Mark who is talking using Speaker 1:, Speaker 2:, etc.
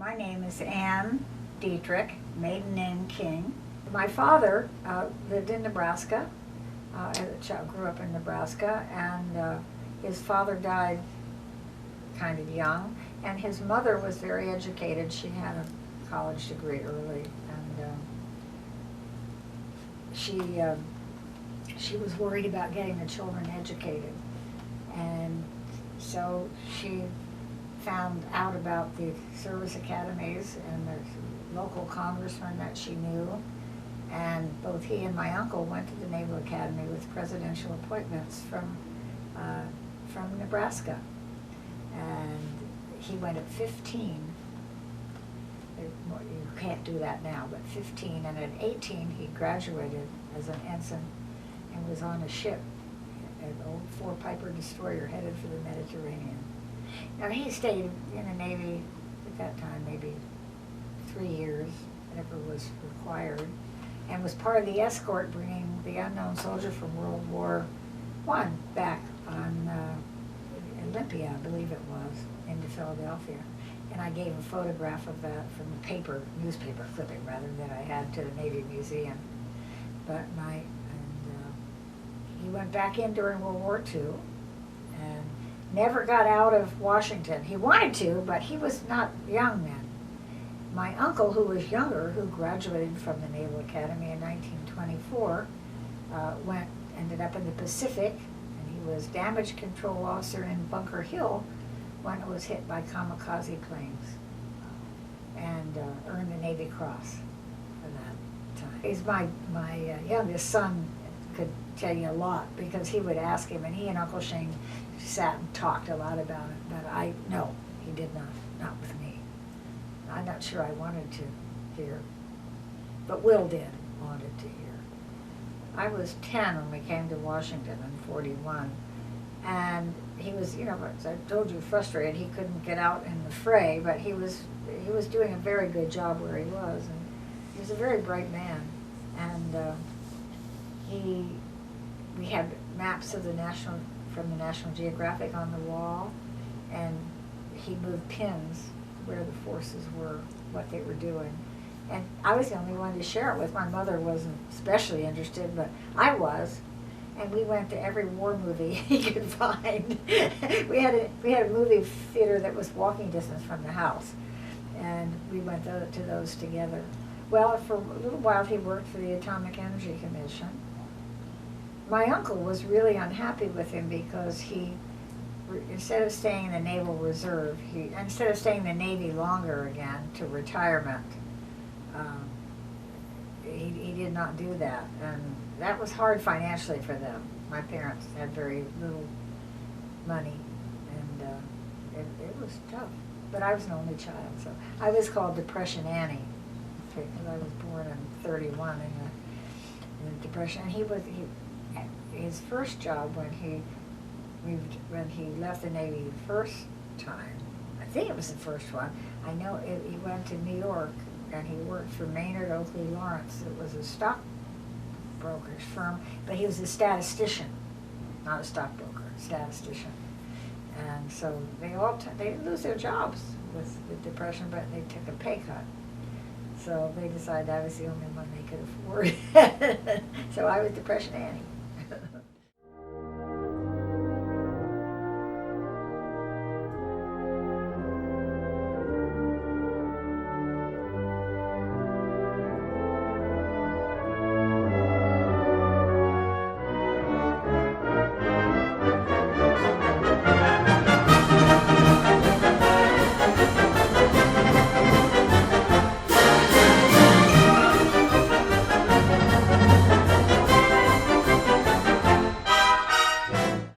Speaker 1: My name is Ann Dietrich, maiden name King. My father lived in Nebraska, as a child, grew up in Nebraska, and his father died kind of young, and his mother was very educated. She had a college degree early, and she was worried about getting the children educated, and so she found out about the service academies and the local congressman that she knew, and both he and my uncle went to the Naval Academy with presidential appointments from Nebraska. And he went at 15. You can't do that now, but 15, and at 18 he graduated as an ensign and was on a ship, an old four-piper destroyer headed for the Mediterranean. Now he stayed in the Navy at that time, maybe 3 years, whatever was required, and was part of the escort bringing the unknown soldier from World War I back on Olympia, I believe it was, into Philadelphia. And I gave a photograph of that from the newspaper clipping rather, that I had to the Navy Museum. But he went back in during World War II and never got out of Washington. He wanted to, but he was not young then. My uncle, who was younger, who graduated from the Naval Academy in 1924, ended up in the Pacific, and he was damage control officer in Bunker Hill when it was hit by kamikaze planes, and earned the Navy Cross for that time. He's my youngest son. Could tell you a lot, because he would ask him, and he and Uncle Shane sat and talked a lot about it, but no, he did not with me. I'm not sure I wanted to hear, but Will wanted to hear. I was 10 when we came to Washington in 41, and he was, as I told you, frustrated. He couldn't get out in the fray, but he was doing a very good job where he was, and he was a very bright man. And we had maps of from the National Geographic on the wall, and he moved pins where the forces were, what they were doing. And I was the only one to share it with. My mother wasn't especially interested, but I was. And we went to every war movie he could find. we had a movie theater that was walking distance from the house, and we went to those together. Well, for a little while he worked for the Atomic Energy Commission. My uncle was really unhappy with him because instead of staying in the Naval Reserve, instead of staying in the Navy longer again to retirement, he did not do that, and that was hard financially for them. My parents had very little money, and it was tough. But I was an only child, so I was called Depression Annie, because I was born in 31 in the Depression. And his first job when he left the Navy the first time, I think it was the first one, I know he went to New York, and he worked for Maynard Oakley Lawrence. It was a stockbroker's firm, but he was a statistician, not a stockbroker, a statistician. And so they didn't lose their jobs with the Depression, but they took a pay cut. So they decided I was the only one they could afford. So I was Depression Annie.